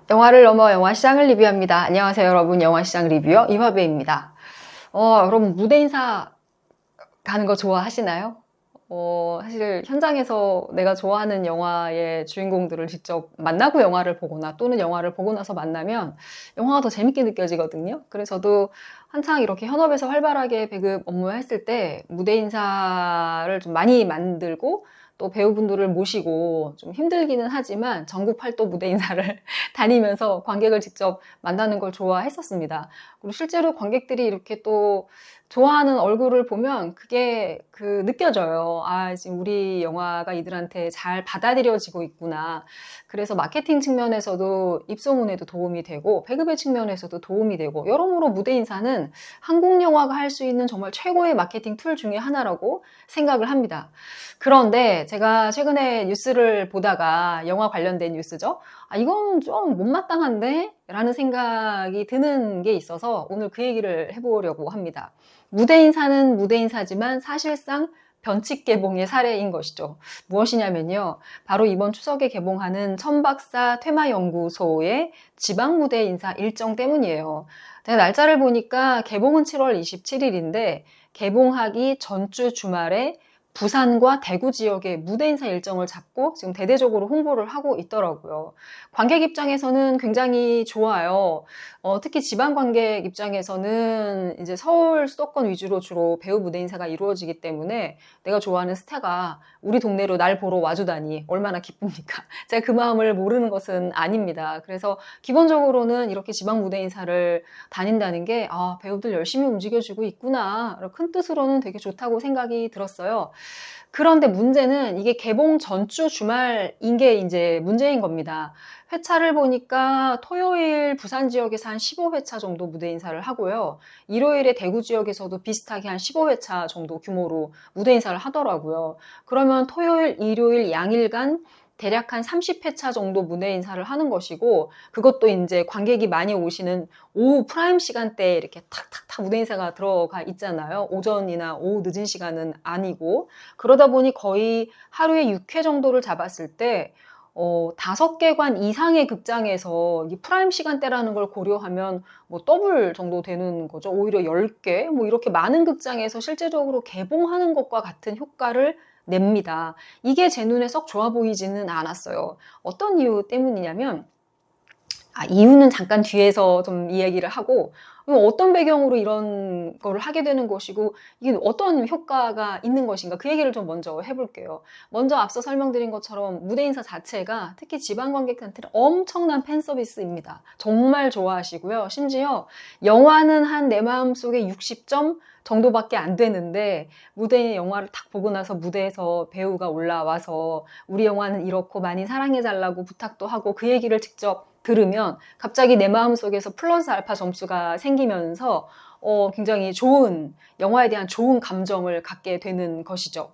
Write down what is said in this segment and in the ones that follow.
영화를 넘어 영화시장을 리뷰합니다. 안녕하세요 여러분, 영화시장 리뷰어 이화배입니다. 여러분 무대 인사 가는 거 좋아하시나요? 사실 현장에서 내가 좋아하는 영화의 주인공들을 직접 만나고 영화를 보거나 또는 영화를 보고 나서 만나면 영화가 더 재밌게 느껴지거든요. 그래서 저도 한창 이렇게 현업에서 활발하게 배급 업무했을 때 무대 인사를 좀 많이 만들고 또 배우분들을 모시고 좀 힘들기는 하지만 전국 팔도 무대 인사를 다니면서 관객을 직접 만나는 걸 좋아했었습니다. 그리고 실제로 관객들이 이렇게 또 좋아하는 얼굴을 보면 그게 느껴져요. 아, 지금 우리 영화가 이들한테 잘 받아들여지고 있구나. 그래서 마케팅 측면에서도 입소문에도 도움이 되고 배급의 측면에서도 도움이 되고 여러모로 무대 인사는 한국 영화가 할 수 있는 정말 최고의 마케팅 툴 중에 하나라고 생각을 합니다. 그런데 제가 최근에 뉴스를 보다가 영화 관련된 뉴스죠. 아, 이건 좀 못마땅한데? 라는 생각이 드는 게 있어서 오늘 그 얘기를 해보려고 합니다. 무대 인사는 무대 인사지만 사실상 변칙 개봉의 사례인 것이죠. 무엇이냐면요. 바로 이번 추석에 개봉하는 천박사 퇴마연구소의 지방 무대 인사 일정 때문이에요. 제가 날짜를 보니까 개봉은 7월 27일인데 개봉하기 전주 주말에 부산과 대구 지역의 무대 인사 일정을 잡고 지금 대대적으로 홍보를 하고 있더라고요. 관객 입장에서는 굉장히 좋아요. 특히 지방 관객 입장에서는 이제 서울 수도권 위주로 주로 배우 무대 인사가 이루어지기 때문에 내가 좋아하는 스타가 우리 동네로 날 보러 와주다니 얼마나 기쁩니까? 제가 그 마음을 모르는 것은 아닙니다. 그래서 기본적으로는 이렇게 지방 무대 인사를 다닌다는 게 배우들 열심히 움직여주고 있구나. 큰 뜻으로는 되게 좋다고 생각이 들었어요. 그런데 문제는 이게 개봉 전주 주말인 게 이제 문제인 겁니다. 회차를 보니까 토요일 부산 지역에서 한 15회차 정도 무대 인사를 하고요. 일요일에 대구 지역에서도 비슷하게 한 15회차 정도 규모로 무대 인사를 하더라고요. 그러면 토요일, 일요일 양일간 대략 한 30회차 정도 무대 인사를 하는 것이고, 그것도 이제 관객이 많이 오시는 오후 프라임 시간대에 이렇게 탁탁탁 무대 인사가 들어가 있잖아요. 오전이나 오후 늦은 시간은 아니고. 그러다 보니 거의 하루에 6회 정도를 잡았을 때 5개관 이상의 극장에서 이 프라임 시간대라는 걸 고려하면 뭐 더블 정도 되는 거죠. 오히려 10개, 뭐 이렇게 많은 극장에서 실제적으로 개봉하는 것과 같은 효과를 냅니다. 이게 제 눈에 썩 좋아 보이지는 않았어요. 어떤 이유 때문이냐면, 이유는 잠깐 뒤에서 좀 이야기를 하고, 어떤 배경으로 이런 거를 하게 되는 것이고, 이게 어떤 효과가 있는 것인가, 그 얘기를 좀 먼저 해볼게요. 먼저 앞서 설명드린 것처럼 무대 인사 자체가 특히 지방 관객한테는 엄청난 팬 서비스입니다. 정말 좋아하시고요. 심지어 영화는 한 내 마음속에 60점 정도밖에 안 되는데 무대에 영화를 딱 보고 나서 무대에서 배우가 올라와서 우리 영화는 이렇고 많이 사랑해달라고 부탁도 하고 그 얘기를 직접 들으면 갑자기 내 마음속에서 플러스 알파 점수가 생기면서 굉장히 좋은, 영화에 대한 좋은 감정을 갖게 되는 것이죠.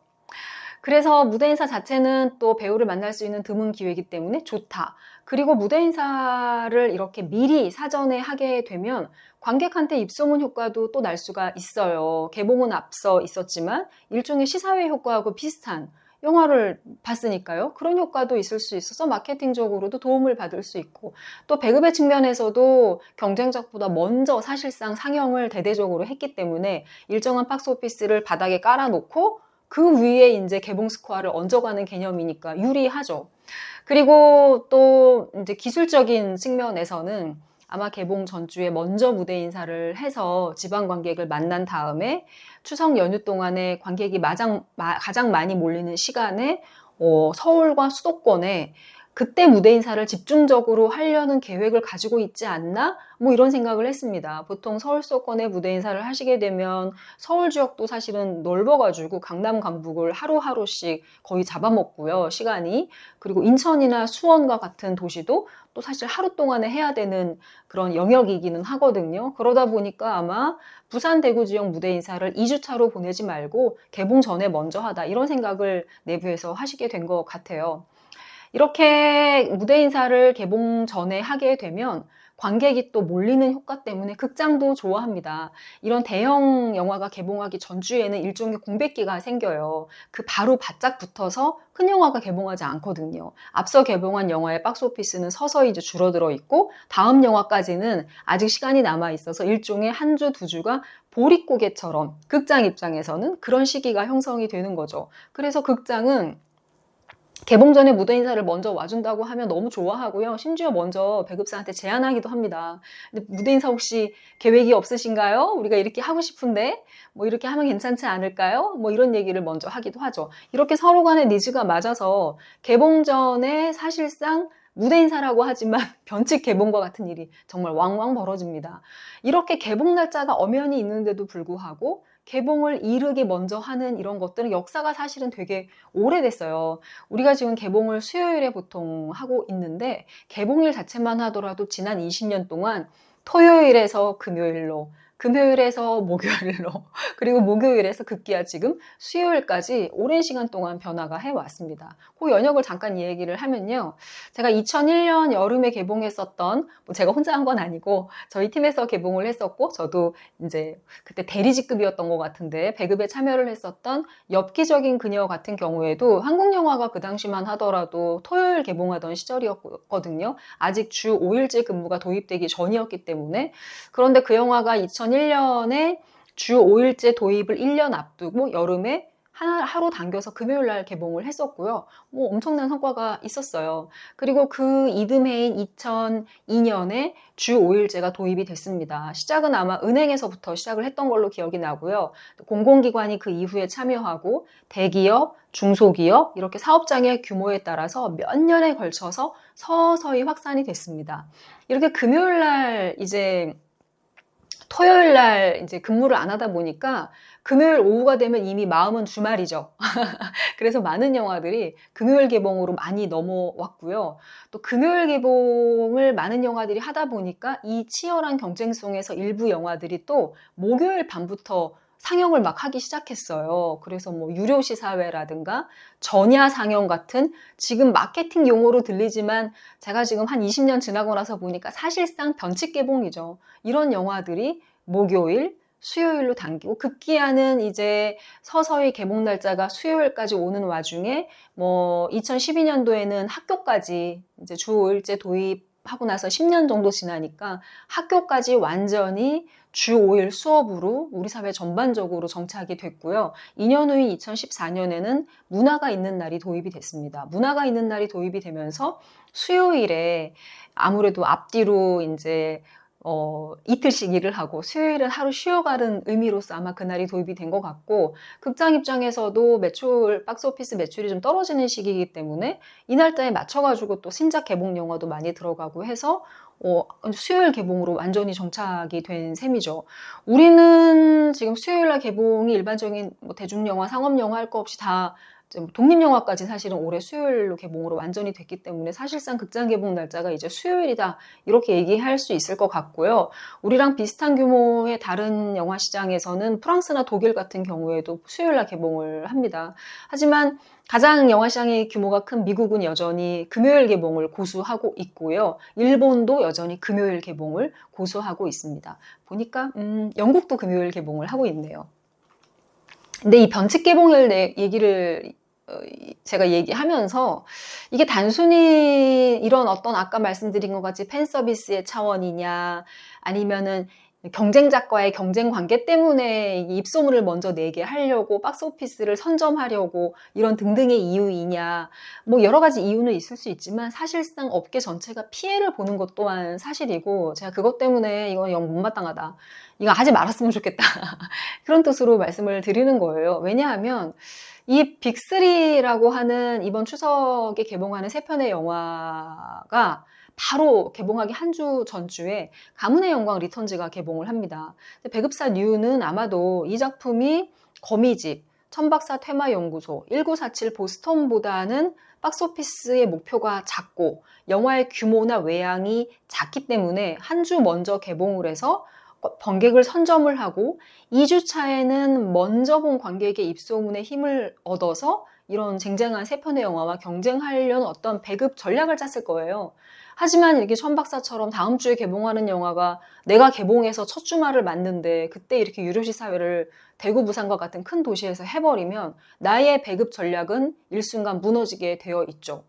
그래서 무대 인사 자체는 또 배우를 만날 수 있는 드문 기회이기 때문에 좋다. 그리고 무대 인사를 이렇게 미리 사전에 하게 되면 관객한테 입소문 효과도 또 날 수가 있어요. 개봉은 앞서 있었지만 일종의 시사회 효과하고 비슷한, 영화를 봤으니까요. 그런 효과도 있을 수 있어서 마케팅적으로도 도움을 받을 수 있고, 또 배급의 측면에서도 경쟁작보다 먼저 사실상 상영을 대대적으로 했기 때문에 일정한 박스오피스를 바닥에 깔아놓고 그 위에 이제 개봉 스코어를 얹어가는 개념이니까 유리하죠. 그리고 또 이제 기술적인 측면에서는 아마 개봉 전주에 먼저 무대 인사를 해서 지방 관객을 만난 다음에 추석 연휴 동안에 관객이 가장 많이 몰리는 시간에 서울과 수도권에 그때 무대 인사를 집중적으로 하려는 계획을 가지고 있지 않나? 뭐 이런 생각을 했습니다. 보통 서울 수도권에 무대 인사를 하시게 되면 서울 지역도 사실은 넓어가지고 강남 강북을 하루하루씩 거의 잡아먹고요, 시간이. 그리고 인천이나 수원과 같은 도시도 또 사실 하루 동안에 해야 되는 그런 영역이기는 하거든요. 그러다 보니까 아마 부산, 대구 지역 무대 인사를 2주차로 보내지 말고 개봉 전에 먼저 하다, 이런 생각을 내부에서 하시게 된 것 같아요. 이렇게 무대 인사를 개봉 전에 하게 되면 관객이 또 몰리는 효과 때문에 극장도 좋아합니다. 이런 대형 영화가 개봉하기 전주에는 일종의 공백기가 생겨요. 그 바로 바짝 붙어서 큰 영화가 개봉하지 않거든요. 앞서 개봉한 영화의 박스오피스는 서서히 이제 줄어들어 있고 다음 영화까지는 아직 시간이 남아 있어서 일종의 한 주, 두 주가 보릿고개처럼 극장 입장에서는 그런 시기가 형성이 되는 거죠. 그래서 극장은 개봉 전에 무대 인사를 먼저 와준다고 하면 너무 좋아하고요. 심지어 먼저 배급사한테 제안하기도 합니다. 근데 무대 인사 혹시 계획이 없으신가요? 우리가 이렇게 하고 싶은데 뭐 이렇게 하면 괜찮지 않을까요? 뭐 이런 얘기를 먼저 하기도 하죠. 이렇게 서로 간의 니즈가 맞아서 개봉 전에 사실상 무대 인사라고 하지만 변칙 개봉과 같은 일이 정말 왕왕 벌어집니다. 이렇게 개봉 날짜가 엄연히 있는데도 불구하고 개봉을 이르게 먼저 하는 이런 것들은 역사가 사실은 되게 오래됐어요. 우리가 지금 개봉을 수요일에 보통 하고 있는데 개봉일 자체만 하더라도 지난 20년 동안 토요일에서 금요일로, 금요일에서 목요일로, 그리고 목요일에서 급기야 지금 수요일까지 오랜 시간 동안 변화가 해왔습니다. 그 연역을 잠깐 얘기를 하면요. 제가 2001년 여름에 개봉했었던, 뭐 제가 혼자 한 건 아니고 저희 팀에서 개봉을 했었고 저도 이제 그때 대리직급이었던 것 같은데 배급에 참여를 했었던 엽기적인 그녀 같은 경우에도 한국 영화가 그 당시만 하더라도 토요일 개봉하던 시절이었거든요. 아직 주 5일제 근무가 도입되기 전이었기 때문에. 그런데 그 영화가 2001년에 주 5일제 도입을 1년 앞두고 여름에 하루 당겨서 금요일 날 개봉을 했었고요. 뭐 엄청난 성과가 있었어요. 그리고 그 이듬해인 2002년에 주 5일제가 도입이 됐습니다. 시작은 아마 은행에서부터 시작을 했던 걸로 기억이 나고요. 공공기관이 그 이후에 참여하고 대기업, 중소기업 이렇게 사업장의 규모에 따라서 몇 년에 걸쳐서 서서히 확산이 됐습니다. 이렇게 금요일 날 이제 토요일 날 이제 근무를 안 하다 보니까 금요일 오후가 되면 이미 마음은 주말이죠. 그래서 많은 영화들이 금요일 개봉으로 많이 넘어왔고요. 또 금요일 개봉을 많은 영화들이 하다 보니까 이 치열한 경쟁 속에서 일부 영화들이 또 목요일 밤부터 상영을 막 하기 시작했어요. 그래서 뭐 유료시사회라든가 전야 상영 같은 지금 마케팅 용어로 들리지만 제가 지금 한 20년 지나고 나서 보니까 사실상 변칙 개봉이죠. 이런 영화들이 목요일, 수요일로 당기고 급기야는 이제 서서히 개봉 날짜가 수요일까지 오는 와중에 뭐 2012년도에는 학교까지 이제 주 5일제 도입하고 나서 10년 정도 지나니까 학교까지 완전히 주 5일 수업으로 우리 사회 전반적으로 정착이 됐고요. 2년 후인 2014년에는 문화가 있는 날이 도입이 됐습니다. 문화가 있는 날이 도입이 되면서 수요일에 아무래도 앞뒤로 이제 이틀씩 일을 하고 수요일은 하루 쉬어가는 의미로서 아마 그날이 도입이 된 것 같고 극장 입장에서도 박스오피스 매출이 좀 떨어지는 시기이기 때문에 이 날짜에 맞춰가지고 또 신작 개봉 영화도 많이 들어가고 해서 수요일 개봉으로 완전히 정착이 된 셈이죠. 우리는 지금 수요일날 개봉이 일반적인 뭐 대중영화, 상업영화 할 거 없이 다 독립영화까지 사실은 올해 수요일로 개봉으로 완전히 됐기 때문에 사실상 극장 개봉 날짜가 이제 수요일이다 이렇게 얘기할 수 있을 것 같고요. 우리랑 비슷한 규모의 다른 영화 시장에서는 프랑스나 독일 같은 경우에도 수요일날 개봉을 합니다. 하지만 가장 영화 시장의 규모가 큰 미국은 여전히 금요일 개봉을 고수하고 있고요. 일본도 여전히 금요일 개봉을 고수하고 있습니다. 보니까 영국도 금요일 개봉을 하고 있네요. 근데 이 변칙 개봉일 얘기를 제가 얘기하면서 이게 단순히 이런 어떤 아까 말씀드린 것 같이 팬 서비스의 차원이냐 아니면은 경쟁작과의 경쟁 관계 때문에 입소문을 먼저 내게 하려고 박스오피스를 선점하려고 이런 등등의 이유이냐 뭐 여러 가지 이유는 있을 수 있지만 사실상 업계 전체가 피해를 보는 것 또한 사실이고 제가 그것 때문에 이건 영 못마땅하다 이거 하지 말았으면 좋겠다 그런 뜻으로 말씀을 드리는 거예요. 왜냐하면 이 빅3라고 하는 이번 추석에 개봉하는 3편의 영화가 바로 개봉하기 한 주 전주에 가문의 영광 리턴즈가 개봉을 합니다. 배급사 뉴는 아마도 이 작품이 거미집, 천박사 퇴마연구소, 1947 보스턴보다는 박스오피스의 목표가 작고 영화의 규모나 외양이 작기 때문에 한 주 먼저 개봉을 해서 관객을 선점을 하고 2주 차에는 먼저 본 관객의 입소문에 힘을 얻어서 이런 쟁쟁한 3편의 영화와 경쟁하려는 어떤 배급 전략을 짰을 거예요. 하지만 이렇게 천박사처럼 다음 주에 개봉하는 영화가 내가 개봉해서 첫 주말을 맞는데 그때 이렇게 유료시 사회를 대구, 부산과 같은 큰 도시에서 해버리면 나의 배급 전략은 일순간 무너지게 되어 있죠.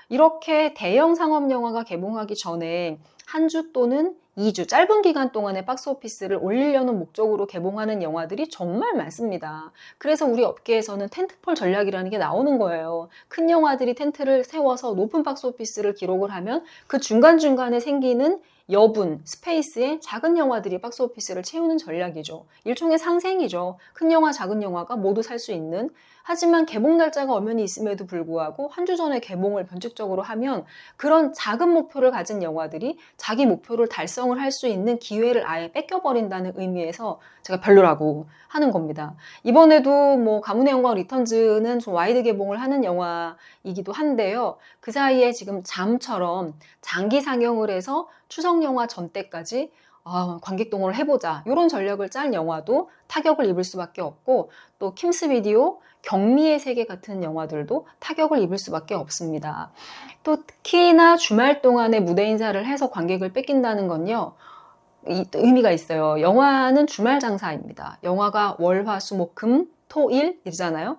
이렇게 대형 상업 영화가 개봉하기 전에 한 주 또는 2주 짧은 기간 동안의 박스오피스를 올리려는 목적으로 개봉하는 영화들이 정말 많습니다. 그래서 우리 업계에서는 텐트폴 전략이라는 게 나오는 거예요. 큰 영화들이 텐트를 세워서 높은 박스오피스를 기록을 하면 그 중간중간에 생기는 여분, 스페이스에 작은 영화들이 박스오피스를 채우는 전략이죠. 일종의 상생이죠. 큰 영화, 작은 영화가 모두 살 수 있는. 하지만 개봉 날짜가 엄연히 있음에도 불구하고 한 주 전에 개봉을 변칙적으로 하면 그런 작은 목표를 가진 영화들이 자기 목표를 달성을 할 수 있는 기회를 아예 뺏겨버린다는 의미에서 제가 별로라고 하는 겁니다. 이번에도 뭐 가문의 영광 리턴즈는 좀 와이드 개봉을 하는 영화이기도 한데요. 그 사이에 지금 잠처럼 장기 상영을 해서 추석 영화 전때까지 관객 동원을 해보자 이런 전략을 짠 영화도 타격을 입을 수밖에 없고 또 킴스 비디오, 경미의 세계 같은 영화들도 타격을 입을 수밖에 없습니다. 또 특히나 주말 동안에 무대 인사를 해서 관객을 뺏긴다는 건요. 의미가 있어요. 영화는 주말 장사입니다. 영화가 월, 화, 수, 목, 금, 토, 일 이잖아요.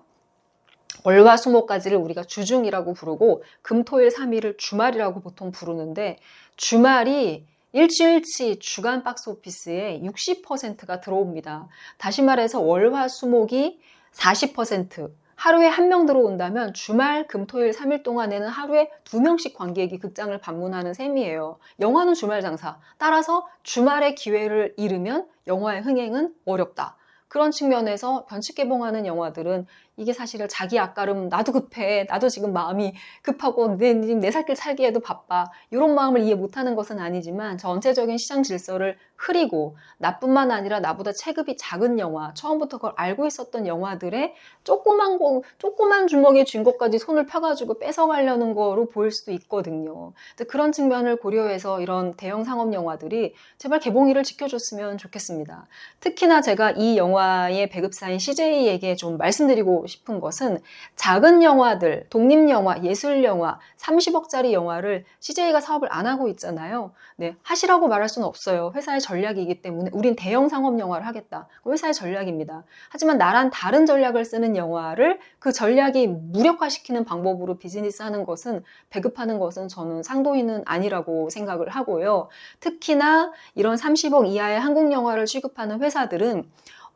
월화 수목까지를 우리가 주중이라고 부르고 금, 토, 일, 3일을 주말이라고 보통 부르는데 주말이 일주일치 주간 박스오피스의 60%가 들어옵니다. 다시 말해서 월화 수목이 40%, 하루에 한 명 들어온다면 주말, 금, 토, 일 3일 동안에는 하루에 2명씩 관객이 극장을 방문하는 셈이에요. 영화는 주말 장사. 따라서 주말의 기회를 잃으면 영화의 흥행은 어렵다. 그런 측면에서 변칙 개봉하는 영화들은 이게 사실은 자기 앞가름 나도 급해, 나도 지금 마음이 급하고 내 살길 살기에도 바빠 이런 마음을 이해 못하는 것은 아니지만 전체적인 시장 질서를 흐리고 나뿐만 아니라 나보다 체급이 작은 영화, 처음부터 그걸 알고 있었던 영화들의 조그만 주먹에 쥔 것까지 손을 펴가지고 뺏어가려는 거로 보일 수도 있거든요. 그런 측면을 고려해서 이런 대형 상업 영화들이 제발 개봉일을 지켜줬으면 좋겠습니다. 특히나 제가 이 영화의 배급사인 CJ에게 좀 말씀드리고 싶은 것은 작은 영화들, 독립영화, 예술영화, 30억짜리 영화를 CJ가 사업을 안 하고 있잖아요. 네, 하시라고 말할 수는 없어요. 회사의 전략이기 때문에 우린 대형 상업 영화를 하겠다. 회사의 전략입니다. 하지만 나란 다른 전략을 쓰는 영화를 그 전략이 무력화시키는 방법으로 비즈니스하는 것은 배급하는 것은 저는 상도인은 아니라고 생각을 하고요. 특히나 이런 30억 이하의 한국 영화를 취급하는 회사들은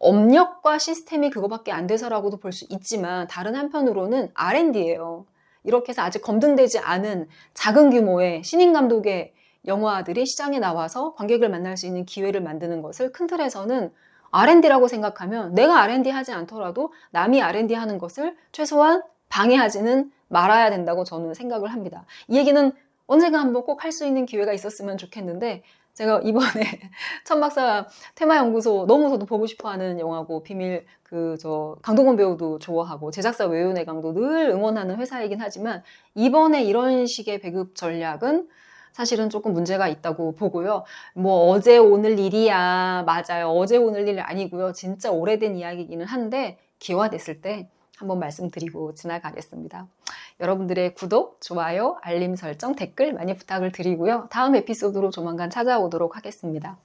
업력과 시스템이 그거밖에 안 돼서라고도 볼 수 있지만 다른 한편으로는 R&D예요. 이렇게 해서 아직 검증되지 않은 작은 규모의 신인 감독의 영화들이 시장에 나와서 관객을 만날 수 있는 기회를 만드는 것을 큰 틀에서는 R&D라고 생각하면 내가 R&D 하지 않더라도 남이 R&D 하는 것을 최소한 방해하지는 말아야 된다고 저는 생각을 합니다. 이 얘기는 언젠가 한번 꼭 할 수 있는 기회가 있었으면 좋겠는데 제가 이번에 천박사 테마연구소 너무 저도 보고 싶어하는 영화고 비밀 강동원 배우도 좋아하고 제작사 외유내강도 늘 응원하는 회사이긴 하지만 이번에 이런 식의 배급 전략은 사실은 조금 문제가 있다고 보고요. 뭐 어제 오늘 일이야. 맞아요. 어제 오늘 일 아니고요. 진짜 오래된 이야기이기는 한데 기화됐을 때 한번 말씀드리고 지나가겠습니다. 여러분들의 구독, 좋아요, 알림 설정, 댓글 많이 부탁을 드리고요. 다음 에피소드로 조만간 찾아오도록 하겠습니다.